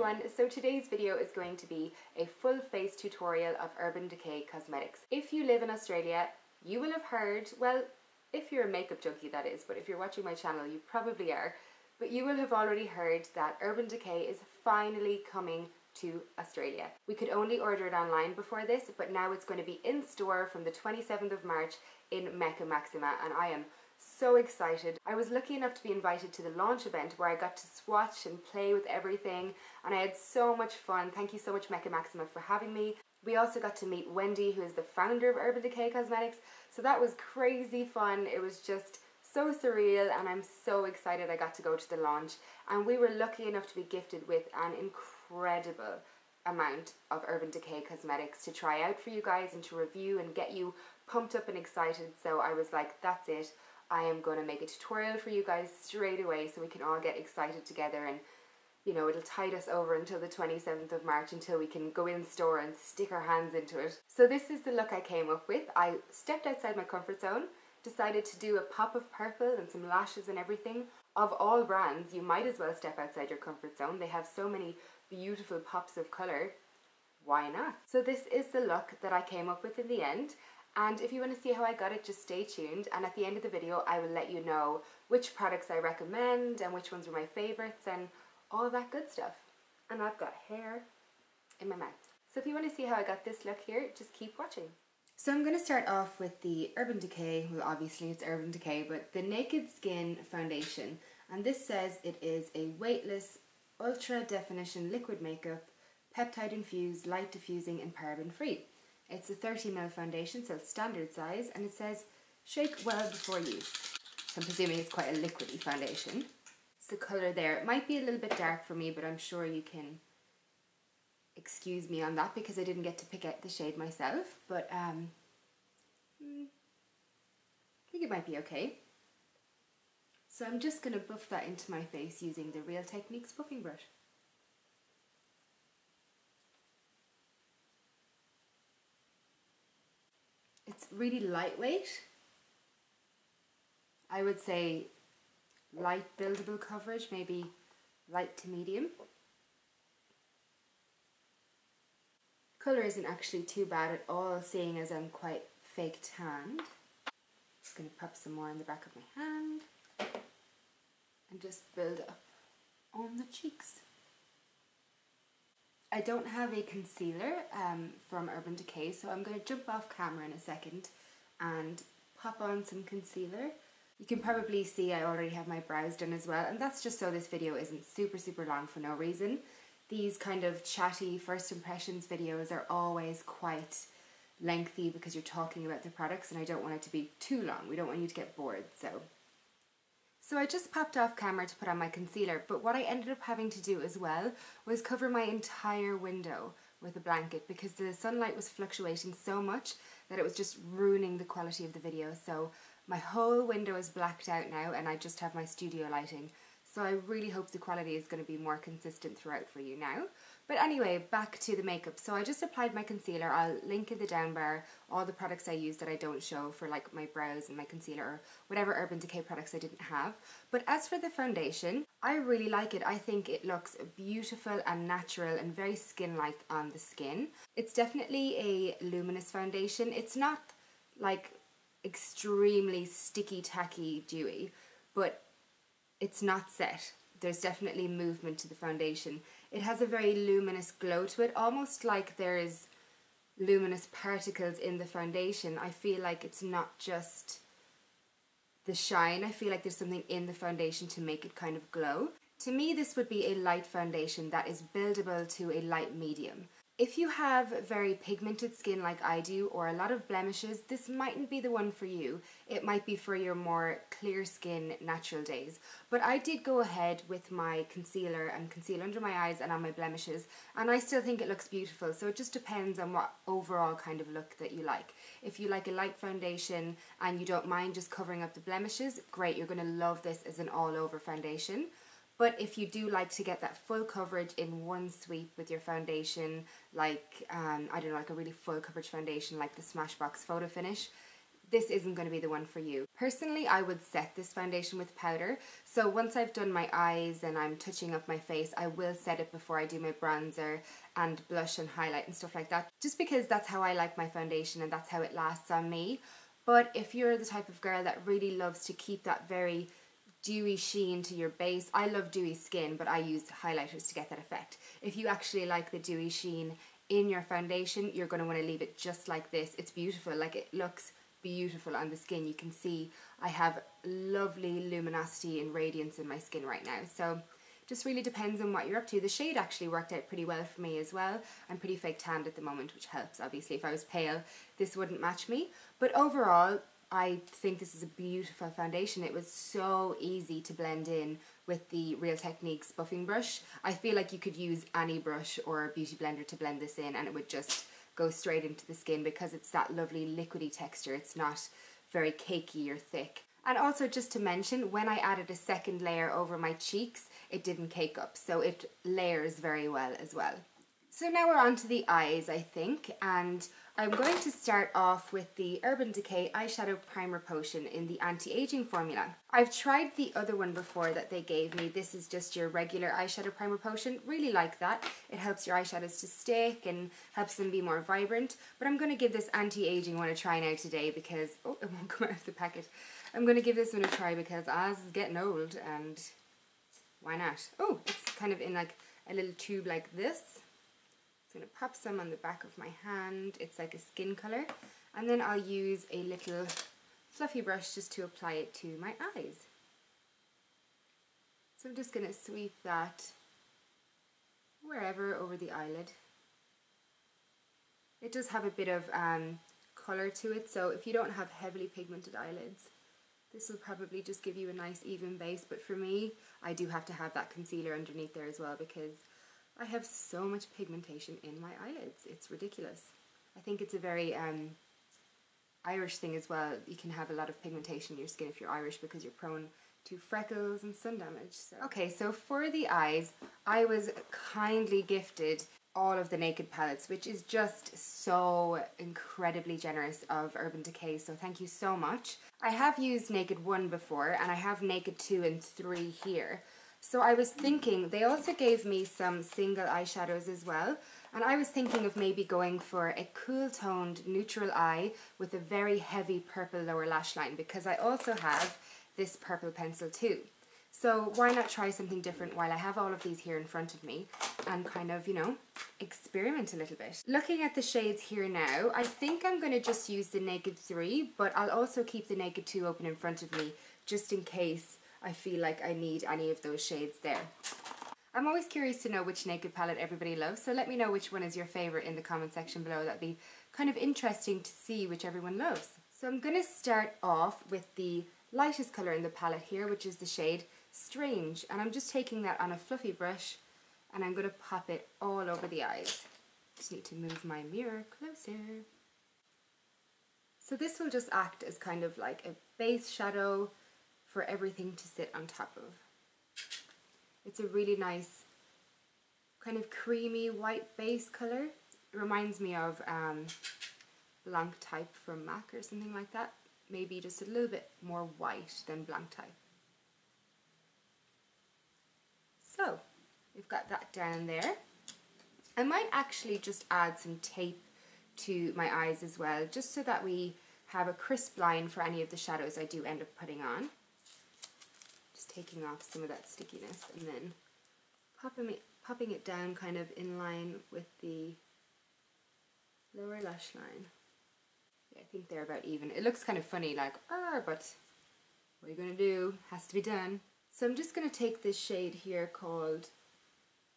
everyone, so today's video is going to be a full face tutorial of Urban Decay Cosmetics. If you live in Australia, you will have heard, well, if you're a makeup junkie that is, but if you're watching my channel you probably are, but you will have already heard that Urban Decay is finally coming to Australia. We could only order it online before this, but now it's going to be in store from the 27th of March in Mecca Maxima, and I am so excited. I was lucky enough to be invited to the launch event where I got to swatch and play with everything, and I had so much fun. Thank you so much Mecca Maxima for having me. We also got to meet Wendy, who is the founder of Urban Decay Cosmetics, so that was crazy fun. It was just so surreal, and I'm so excited I got to go to the launch. And we were lucky enough to be gifted with an incredible amount of Urban Decay Cosmetics to try out for you guys and to review and get you pumped up and excited. So I was like, that's it. I am going to make a tutorial for you guys straight away so we can all get excited together, and you know, it'll tide us over until the 27th of March until we can go in store and stick our hands into it. So this is the look I came up with. I stepped outside my comfort zone, decided to do a pop of purple and some lashes and everything. Of all brands, you might as well step outside your comfort zone. They have so many beautiful pops of colour. Why not? So this is the look that I came up with in the end. And if you want to see how I got it, just stay tuned, and at the end of the video I will let you know which products I recommend and which ones were my favourites and all that good stuff. And I've got hair in my mouth. So if you want to see how I got this look here, just keep watching. So I'm going to start off with the Urban Decay, well obviously it's Urban Decay, but the Naked Skin Foundation. And this says it is a weightless, ultra definition liquid makeup, peptide infused, light diffusing and paraben free. It's a 30ml foundation, so it's standard size, and it says shake well before use. So I'm presuming it's quite a liquidy foundation. It's the colour there. It might be a little bit dark for me, but I'm sure you can excuse me on that because I didn't get to pick out the shade myself, but I think it might be okay. So I'm just going to buff that into my face using the Real Techniques buffing brush. It's really lightweight. I would say light buildable coverage, maybe light to medium. Colour isn't actually too bad at all, seeing as I'm quite fake tanned. Just going to pop some more on the back of my hand and just build up on the cheeks. I don't have a concealer from Urban Decay, so I'm going to jump off camera in a second and pop on some concealer. You can probably see I already have my brows done as well, and that's just so this video isn't super long for no reason. These kind of chatty first impressions videos are always quite lengthy because you're talking about the products, and I don't want it to be too long. We don't want you to get bored, So I just popped off camera to put on my concealer, but what I ended up having to do as well was cover my entire window with a blanket because the sunlight was fluctuating so much that it was just ruining the quality of the video. So my whole window is blacked out now, and I just have my studio lighting. So I really hope the quality is going to be more consistent throughout for you now. But anyway, back to the makeup. So I just applied my concealer. I'll link in the down bar all the products I use that I don't show for like my brows and my concealer or whatever Urban Decay products I didn't have. But as for the foundation, I really like it. I think it looks beautiful and natural and very skin-like on the skin. It's definitely a luminous foundation. It's not like extremely sticky, tacky, dewy, but it's not set. There's definitely movement to the foundation. It has a very luminous glow to it, almost like there's luminous particles in the foundation. I feel like it's not just the shine. I feel like there's something in the foundation to make it kind of glow. To me, this would be a light foundation that is buildable to a light medium. If you have very pigmented skin like I do, or a lot of blemishes, this mightn't be the one for you. It might be for your more clear skin, natural days. But I did go ahead with my concealer and conceal under my eyes and on my blemishes, and I still think it looks beautiful. So it just depends on what overall kind of look that you like. If you like a light foundation and you don't mind just covering up the blemishes, great, you're going to love this as an all-over foundation. But if you do like to get that full coverage in one sweep with your foundation, like, I don't know, like a really full coverage foundation like the Smashbox Photo Finish, this isn't going to be the one for you. Personally, I would set this foundation with powder. So once I've done my eyes and I'm touching up my face, I will set it before I do my bronzer and blush and highlight and stuff like that. Just because that's how I like my foundation and that's how it lasts on me. But if you're the type of girl that really loves to keep that very dewy sheen to your base, I love dewy skin, but I use highlighters to get that effect. If you actually like the dewy sheen in your foundation, you're going to want to leave it just like this. It's beautiful, like it looks beautiful on the skin. You can see I have lovely luminosity and radiance in my skin right now. So just really depends on what you're up to. The shade actually worked out pretty well for me as well. I'm pretty fake tanned at the moment, which helps. Obviously, if I was pale, this wouldn't match me. But overall, I think this is a beautiful foundation. It was so easy to blend in with the Real Techniques buffing brush. I feel like you could use any brush or a beauty blender to blend this in and it would just go straight into the skin because it's that lovely liquidy texture. It's not very cakey or thick. And also just to mention, when I added a second layer over my cheeks, it didn't cake up, so it layers very well as well. So now we're on to the eyes, I think, and I'm going to start off with the Urban Decay Eyeshadow Primer Potion in the anti-aging formula. I've tried the other one before that they gave me. This is just your regular eyeshadow primer potion. Really like that. It helps your eyeshadows to stick and helps them be more vibrant. But I'm going to give this anti-aging one a try now today because, oh, it won't come out of the packet. I'm going to give this one a try because Oz is getting old and why not? Oh, it's kind of in like a little tube like this. I'm going to pop some on the back of my hand. It's like a skin colour. And then I'll use a little fluffy brush just to apply it to my eyes. So I'm just going to sweep that wherever over the eyelid. It does have a bit of colour to it, so if you don't have heavily pigmented eyelids, this will probably just give you a nice even base. But for me, I do have to have that concealer underneath there as well because I have so much pigmentation in my eyelids. It's ridiculous. I think it's a very Irish thing as well. You can have a lot of pigmentation in your skin if you're Irish because you're prone to freckles and sun damage. So. Okay, so for the eyes, I was kindly gifted all of the Naked palettes, which is just so incredibly generous of Urban Decay, so thank you so much. I have used Naked 1 before, and I have Naked 2 and 3 here. So I was thinking, they also gave me some single eyeshadows as well, and I was thinking of maybe going for a cool toned neutral eye with a very heavy purple lower lash line because I also have this purple pencil too. So why not try something different while I have all of these here in front of me and kind of, you know, experiment a little bit. Looking at the shades here now, I think I'm going to just use the Naked 3, but I'll also keep the Naked 2 open in front of me just in case I feel like I need any of those shades there. I'm always curious to know which Naked palette everybody loves, so let me know which one is your favourite in the comment section below. That'd be kind of interesting to see which everyone loves. So I'm going to start off with the lightest colour in the palette here, which is the shade Strange, and I'm just taking that on a fluffy brush and I'm going to pop it all over the eyes. Just need to move my mirror closer. So this will just act as kind of like a base shadow for everything to sit on top of. It's a really nice kind of creamy white base colour. It reminds me of Blanc Type from MAC or something like that. Maybe just a little bit more white than Blanc Type. So, we've got that down there. I might actually just add some tape to my eyes as well, just so that we have a crisp line for any of the shadows I do end up putting on. Just taking off some of that stickiness and then popping it down kind of in line with the lower lash line. Yeah, I think they're about even. It looks kind of funny, like, but what are you going to do? Has to be done. So I'm just going to take this shade here called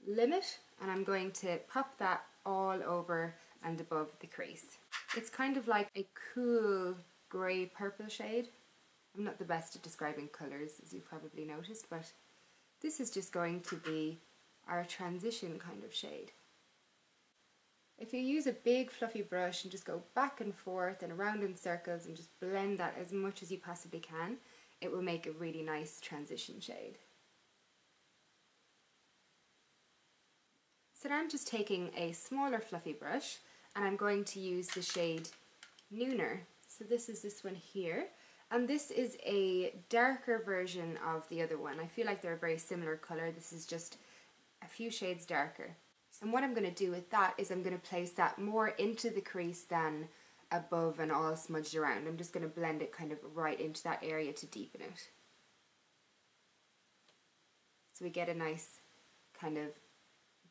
Limit, and I'm going to pop that all over and above the crease. It's kind of like a cool grey purple shade. I'm not the best at describing colours, as you've probably noticed, but this is just going to be our transition kind of shade. If you use a big fluffy brush and just go back and forth and around in circles and just blend that as much as you possibly can, it will make a really nice transition shade. So now I'm just taking a smaller fluffy brush and I'm going to use the shade Nooner. So this is this one here. And this is a darker version of the other one. I feel like they're a very similar colour. This is just a few shades darker. And what I'm going to do with that is I'm going to place that more into the crease than above and all smudged around. I'm just going to blend it kind of right into that area to deepen it. So we get a nice kind of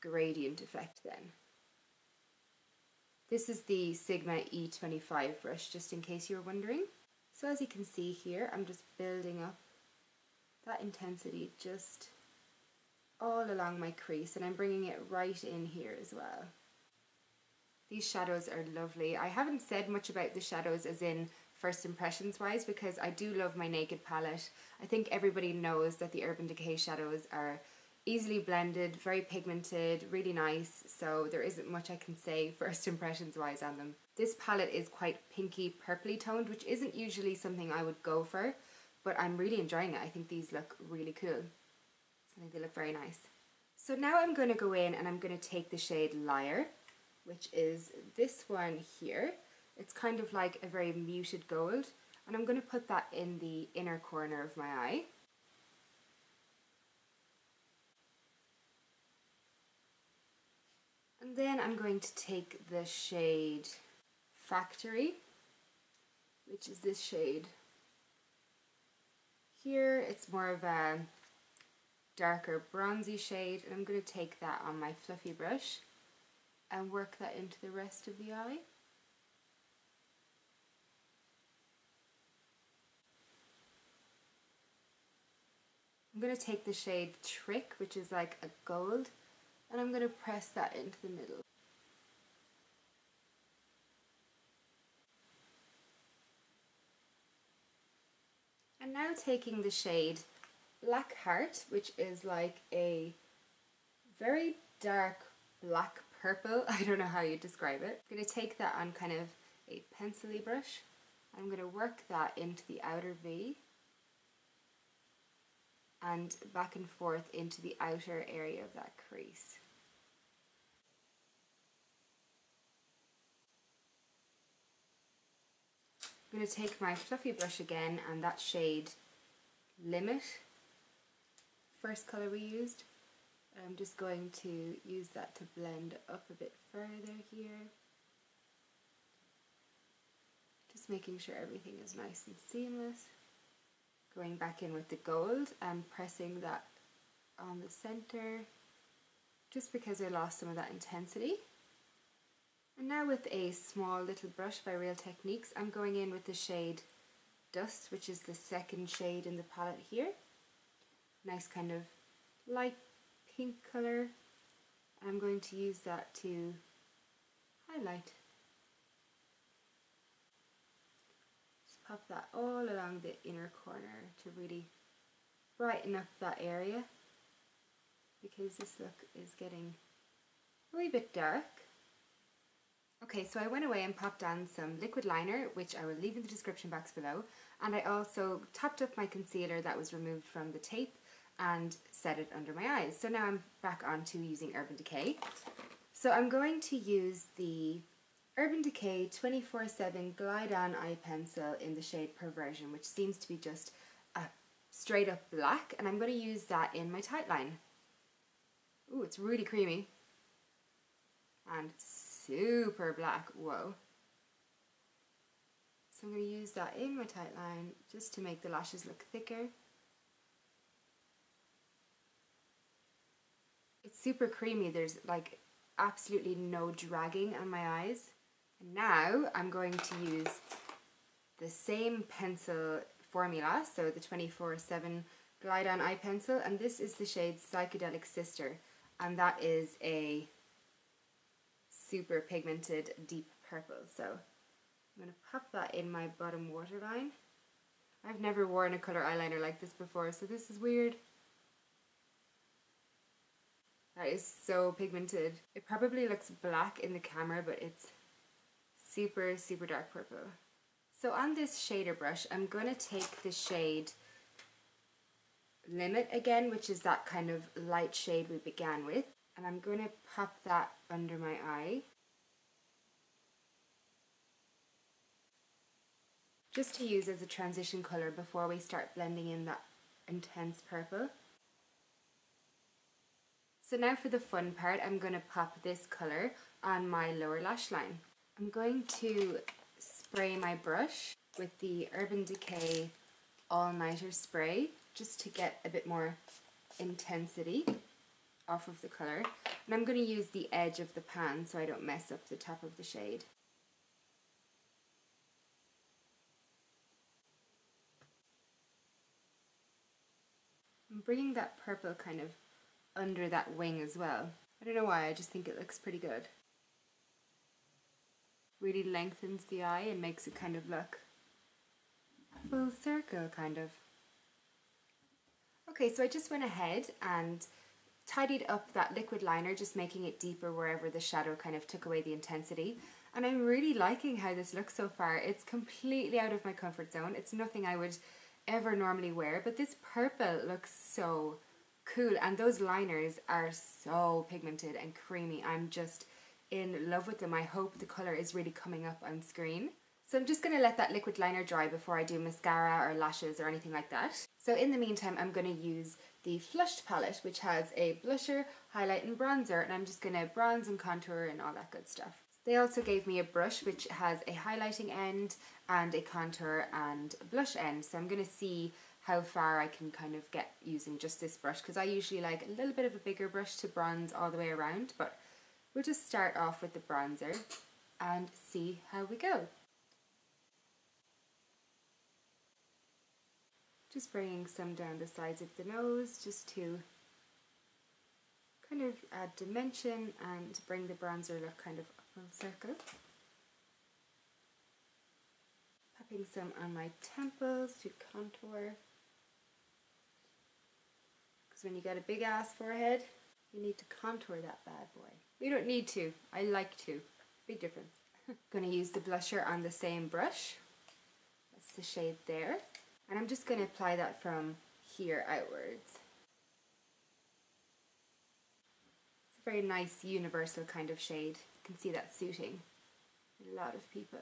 gradient effect then. This is the Sigma E25 brush, just in case you were wondering. So as you can see here, I'm just building up that intensity just all along my crease, and I'm bringing it right in here as well. These shadows are lovely. I haven't said much about the shadows as in first impressions wise, because I do love my Naked palette. I think everybody knows that the Urban Decay shadows are easily blended, very pigmented, really nice, so there isn't much I can say first impressions wise on them. This palette is quite pinky purpley toned, which isn't usually something I would go for, but I'm really enjoying it. I think these look really cool. I think they look very nice. So now I'm going to go in and I'm going to take the shade Liar, which is this one here. It's kind of like a very muted gold, and I'm going to put that in the inner corner of my eye. And then I'm going to take the shade Factory, which is this shade here. It's more of a darker bronzy shade, and I'm going to take that on my fluffy brush and work that into the rest of the eye. I'm going to take the shade Trick, which is like a gold, and I'm going to press that into the middle. And now taking the shade Blackheart, which is like a very dark black purple. I don't know how you describe it. I'm going to take that on kind of a pencil-y brush. I'm going to work that into the outer V and back and forth into the outer area of that crease. I'm going to take my fluffy brush again, and that shade Limit, first colour we used. I'm just going to use that to blend up a bit further here. Just making sure everything is nice and seamless. Going back in with the gold and pressing that on the centre, just because I lost some of that intensity. And now with a small little brush by Real Techniques, I'm going in with the shade Dust, which is the second shade in the palette here. Nice kind of light pink colour. I'm going to use that to highlight. Just pop that all along the inner corner to really brighten up that area, because this look is getting a wee bit dark. Okay, so I went away and popped on some liquid liner, which I will leave in the description box below, and I also topped up my concealer that was removed from the tape and set it under my eyes. So now I'm back on to using Urban Decay. So I'm going to use the Urban Decay 24/7 Glide On Eye Pencil in the shade Perversion, which seems to be just a straight up black, and I'm going to use that in my tight line. Ooh, it's really creamy and super black. Whoa. So I'm going to use that in my tight line just to make the lashes look thicker. It's super creamy. There's like absolutely no dragging on my eyes. And now I'm going to use the same pencil formula, so the 24/7 Glide On Eye Pencil, and this is the shade Psychedelic Sister, and that is a super pigmented deep purple. So I'm going to pop that in my bottom waterline. I've never worn a colour eyeliner like this before, so this is weird. That is so pigmented. It probably looks black in the camera, but it's super, super dark purple. So on this shader brush, I'm going to take the shade Limit again, which is that kind of light shade we began with, and I'm going to pop that under my eye. just to use as a transition colour before we start blending in that intense purple. So now for the fun part, I'm going to pop this colour on my lower lash line. I'm going to spray my brush with the Urban Decay All Nighter Spray just to get a bit more intensity off of the colour. And I'm going to use the edge of the pan so I don't mess up the top of the shade. I'm bringing that purple kind of under that wing as well. I don't know why, I just think it looks pretty good. Really lengthens the eye and makes it kind of look full circle, kind of. Okay, so I just went ahead and tidied up that liquid liner, just making it deeper wherever the shadow kind of took away the intensity. And I'm really liking how this looks so far. It's completely out of my comfort zone. It's nothing I would ever normally wear, but this purple looks so cool, and those liners are so pigmented and creamy. I'm just in love with them. I hope the colour is really coming up on screen. So I'm just going to let that liquid liner dry before I do mascara or lashes or anything like that. So in the meantime, I'm going to use the Flushed palette, which has a blusher, highlight and bronzer, and I'm just going to bronze and contour and all that good stuff. They also gave me a brush which has a highlighting end and a contour and blush end, so I'm going to see how far I can kind of get using just this brush, because I usually like a little bit of a bigger brush to bronze all the way around, but we'll just start off with the bronzer and see how we go. Just bringing some down the sides of the nose just to kind of add dimension and bring the bronzer look kind of up full circle. Popping some on my temples to contour. Because when you got a big ass forehead, you need to contour that bad boy. You don't need to, I like to. Big difference. Going to use the blusher on the same brush. That's the shade there. And I'm just going to apply that from here outwards. It's a very nice universal kind of shade. You can see that suiting a lot of people.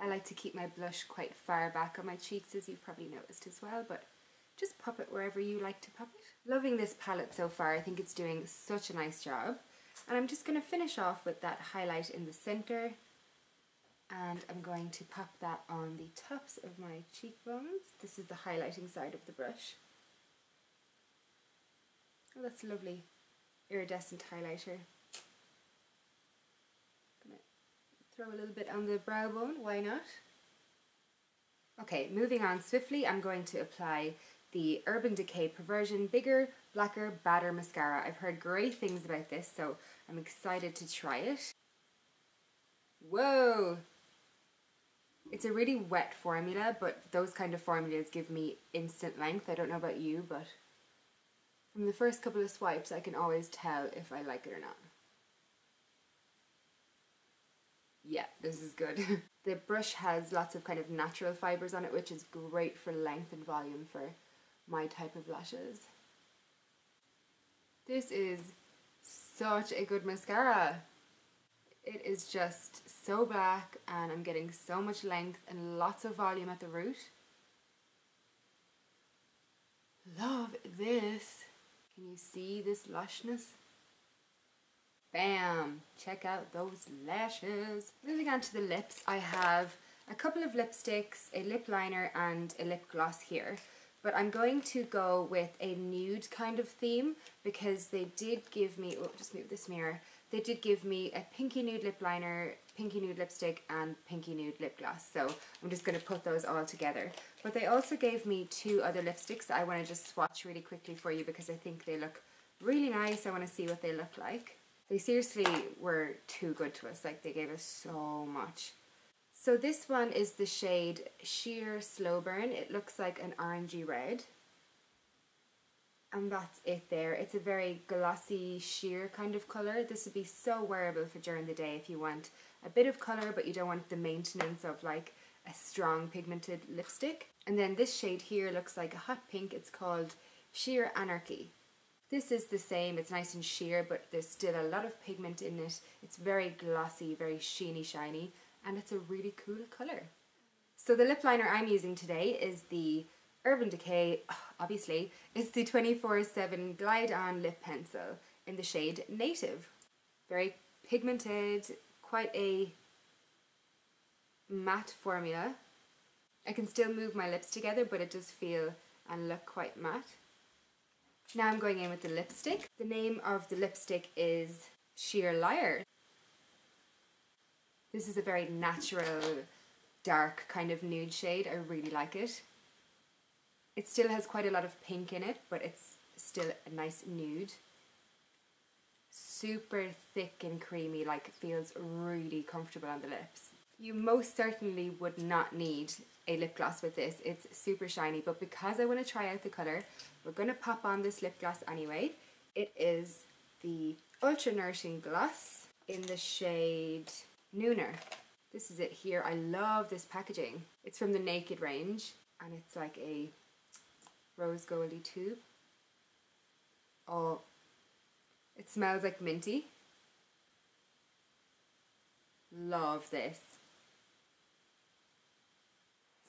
I like to keep my blush quite far back on my cheeks, as you've probably noticed as well, but just pop it wherever you like to pop it. Loving this palette so far. I think it's doing such a nice job. And I'm just going to finish off with that highlight in the center. And I'm going to pop that on the tops of my cheekbones. This is the highlighting side of the brush. Oh, that's a lovely iridescent highlighter. Gonna throw a little bit on the brow bone, why not? Okay, moving on swiftly, I'm going to apply the Urban Decay Perversion Bigger, Blacker, Badder Mascara. I've heard great things about this, so I'm excited to try it. Whoa! It's a really wet formula, but those kind of formulas give me instant length. I don't know about you, but from the first couple of swipes, I can always tell if I like it or not. Yeah, this is good. The brush has lots of kind of natural fibres on it, which is great for length and volume for my type of lashes. This is such a good mascara. It is just so black, and I'm getting so much length and lots of volume at the root. Love this. Can you see this lushness? Bam! Check out those lashes. Moving on to the lips, I have a couple of lipsticks, a lip liner and a lip gloss here. But I'm going to go with a nude kind of theme because they did give me, oh, just move this mirror. They did give me a pinky nude lip liner, pinky nude lipstick and pinky nude lip gloss. So I'm just going to put those all together. But they also gave me two other lipsticks that I want to just swatch really quickly for you because I think they look really nice. I want to see what they look like. They seriously were too good to us. Like, they gave us so much. So this one is the shade Sheer Slowburn. It looks like an orangey red. And that's it there. It's a very glossy sheer kind of colour. This would be so wearable for during the day if you want a bit of colour but you don't want the maintenance of like a strong pigmented lipstick. And then this shade here looks like a hot pink. It's called Sheer Anarchy. This is the same. It's nice and sheer, but there's still a lot of pigment in it. It's very glossy, very sheeny, shiny, and it's a really cool colour. So the lip liner I'm using today is the Urban Decay, obviously, it's the 24/7 Glide On Lip Pencil in the shade Native. Very pigmented, quite a matte formula. I can still move my lips together, but it does feel and look quite matte. Now I'm going in with the lipstick. The name of the lipstick is Sheer Liar. This is a very natural, dark kind of nude shade. I really like it. It still has quite a lot of pink in it, but it's still a nice nude. Super thick and creamy, like it feels really comfortable on the lips. You most certainly would not need a lip gloss with this. It's super shiny, but because I want to try out the colour, we're going to pop on this lip gloss anyway. It is the Ultra Nourishing Gloss in the shade Nooner. This is it here. I love this packaging. It's from the Naked range, and it's like a rose goldy tube. Oh, it smells like minty. Love this.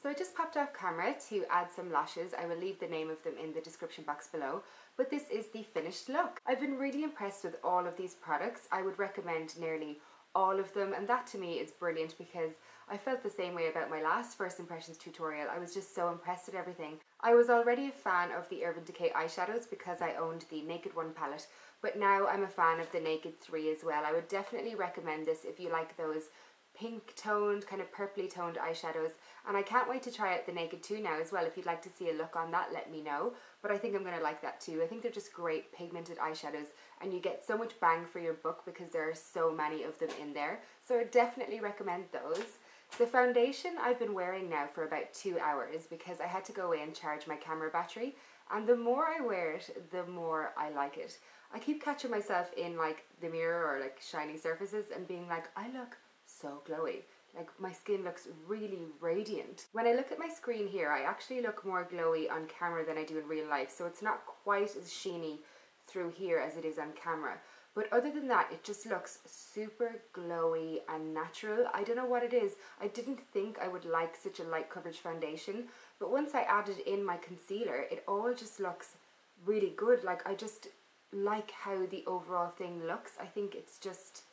So I just popped off camera to add some lashes. I will leave the name of them in the description box below, but this is the finished look. I've been really impressed with all of these products. I would recommend nearly all of them, and that to me is brilliant because I felt the same way about my last first impressions tutorial. I was just so impressed with everything. I was already a fan of the Urban Decay eyeshadows because I owned the Naked 1 palette, but now I'm a fan of the Naked 3 as well. I would definitely recommend this if you like those pink toned, kind of purpley toned eyeshadows, and I can't wait to try out the Naked 2 now as well. If you'd like to see a look on that, let me know, but I think I'm going to like that too. I think they're just great pigmented eyeshadows, and you get so much bang for your buck because there are so many of them in there, so I definitely recommend those. The foundation I've been wearing now for about 2 hours because I had to go away and charge my camera battery, and the more I wear it, the more I like it. I keep catching myself in like the mirror or like shiny surfaces and being like, I look so glowy. Like my skin looks really radiant. When I look at my screen here, I actually look more glowy on camera than I do in real life, so it's not quite as sheeny through here as it is on camera. But other than that, it just looks super glowy and natural. I don't know what it is. I didn't think I would like such a light coverage foundation, but once I added in my concealer, it all just looks really good. Like I just like how the overall thing looks. I think it's just,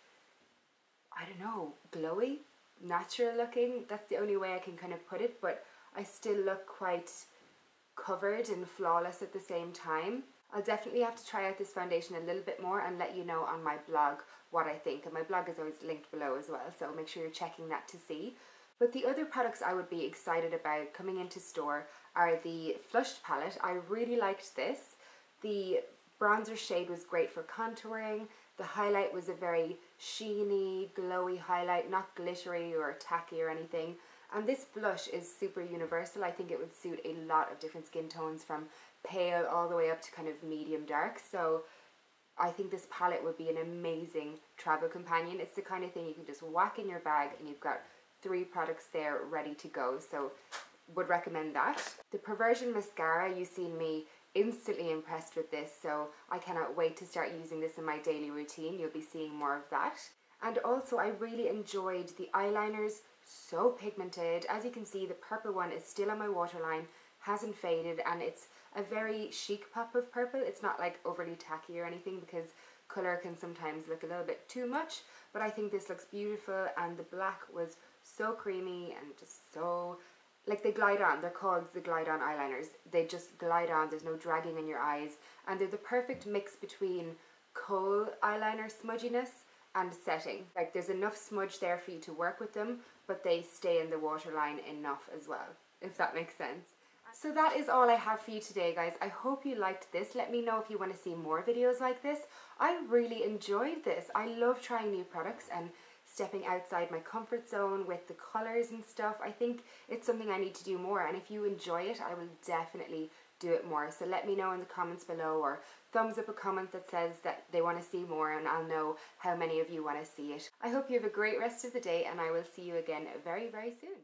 I don't know, glowy, natural looking. That's the only way I can kind of put it, but I still look quite covered and flawless at the same time. I'll definitely have to try out this foundation a little bit more and let you know on my blog what I think, and my blog is always linked below as well, so make sure you're checking that to see. But the other products I would be excited about coming into store are the Flushed palette. I really liked this. The bronzer shade was great for contouring. The highlight was a very sheeny, glowy highlight, not glittery or tacky or anything. And this blush is super universal. I think it would suit a lot of different skin tones from pale all the way up to kind of medium dark. So I think this palette would be an amazing travel companion. It's the kind of thing you can just whack in your bag and you've got 3 products there ready to go. So would recommend that. The Perversion Mascara, you've seen me instantly impressed with this, so I cannot wait to start using this in my daily routine. You'll be seeing more of that. And also I really enjoyed the eyeliners, so pigmented. As you can see, the purple one is still on my waterline, hasn't faded, and it's a very chic pop of purple. It's not like overly tacky or anything because colour can sometimes look a little bit too much, but I think this looks beautiful, and the black was so creamy and just so, like, they glide on. They're called the glide on eyeliners. They just glide on, there's no dragging in your eyes, and they're the perfect mix between kohl eyeliner smudginess and setting. Like, there's enough smudge there for you to work with them, but they stay in the waterline enough as well, if that makes sense. So that is all I have for you today, guys. I hope you liked this. Let me know if you want to see more videos like this. I really enjoyed this. I love trying new products and stepping outside my comfort zone with the colours and stuff. I think it's something I need to do more, and if you enjoy it, I will definitely do it more. So let me know in the comments below, or thumbs up a comment that says that they want to see more, and I'll know how many of you want to see it. I hope you have a great rest of the day, and I will see you again very, very soon.